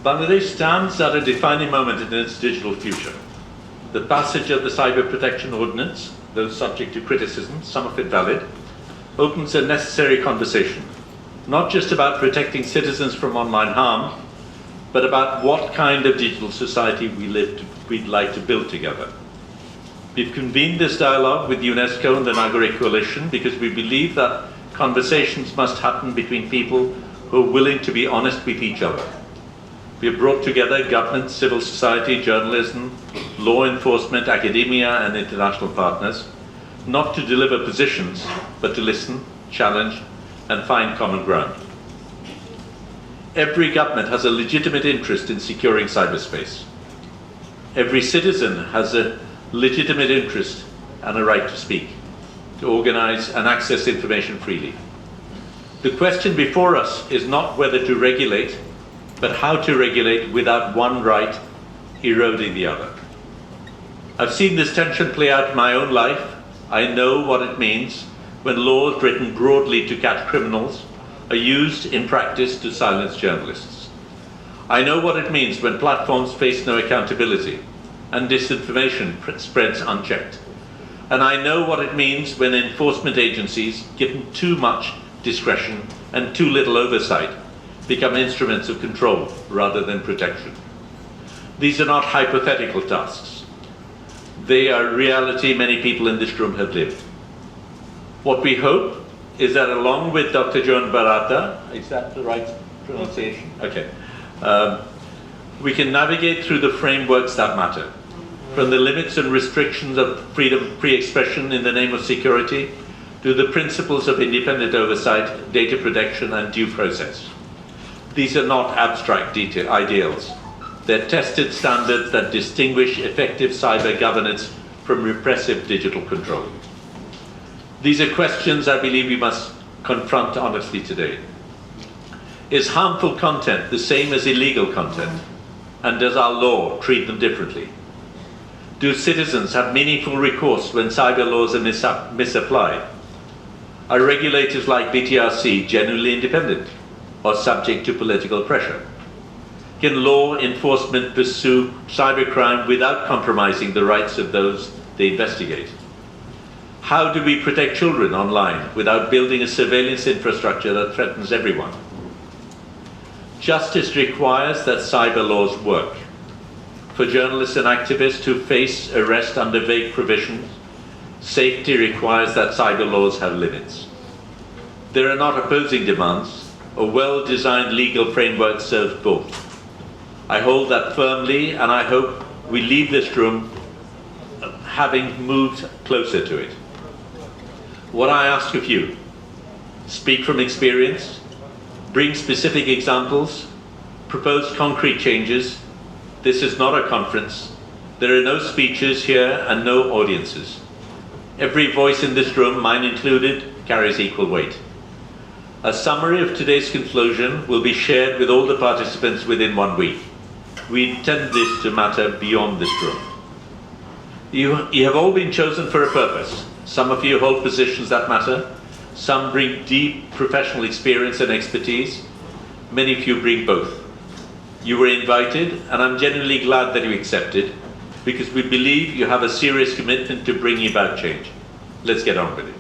Bangladesh stands at a defining moment in its digital future. The passage of the Cyber Protection Ordinance, though subject to criticism, some of it valid, opens a necessary conversation, not just about protecting citizens from online harm, but about what kind of digital society we'd like to build together. We've convened this dialogue with UNESCO and the Nagore Coalition because we believe that conversations must happen between people who are willing to be honest with each other. We have brought together government, civil society, journalism, law enforcement, academia, and international partners, not to deliver positions, but to listen, challenge, and find common ground. Every government has a legitimate interest in securing cyberspace. Every citizen has a legitimate interest and a right to speak, to organize and access information freely. The question before us is not whether to regulate, but how to regulate without one right eroding the other. I've seen this tension play out in my own life. I know what it means when laws written broadly to catch criminals are used in practice to silence journalists. I know what it means when platforms face no accountability and disinformation spreads unchecked. And I know what it means when enforcement agencies, given too much discretion and too little oversight, become instruments of control rather than protection. These are not hypothetical tasks. They are reality many people in this room have lived. What we hope is that along with Dr. Joan Barata, is that the right pronunciation? Okay. We can navigate through the frameworks that matter, from the limits and restrictions of freedom, free expression in the name of security, to the principles of independent oversight, data protection, and due process. These are not abstract ideals. They're tested standards that distinguish effective cyber governance from repressive digital control. These are questions I believe we must confront honestly today. Is harmful content the same as illegal content? And does our law treat them differently? Do citizens have meaningful recourse when cyber laws are misapplied? Are regulators like BTRC genuinely independent or subject to political pressure? Can law enforcement pursue cybercrime without compromising the rights of those they investigate? How do we protect children online without building a surveillance infrastructure that threatens everyone? Justice requires that cyber laws work. For journalists and activists who face arrest under vague provisions, safety requires that cyber laws have limits. There are not opposing demands. A well-designed legal framework serves both. I hold that firmly, and I hope we leave this room having moved closer to it. What I ask of you, speak from experience, bring specific examples, propose concrete changes. This is not a conference. There are no speeches here and no audiences. Every voice in this room, mine included, carries equal weight. A summary of today's conclusion will be shared with all the participants within 1 week. We intend this to matter beyond this room. You have all been chosen for a purpose. Some of you hold positions that matter. Some bring deep professional experience and expertise. Many of you bring both. You were invited, and I'm genuinely glad that you accepted, because we believe you have a serious commitment to bringing about change. Let's get on with it.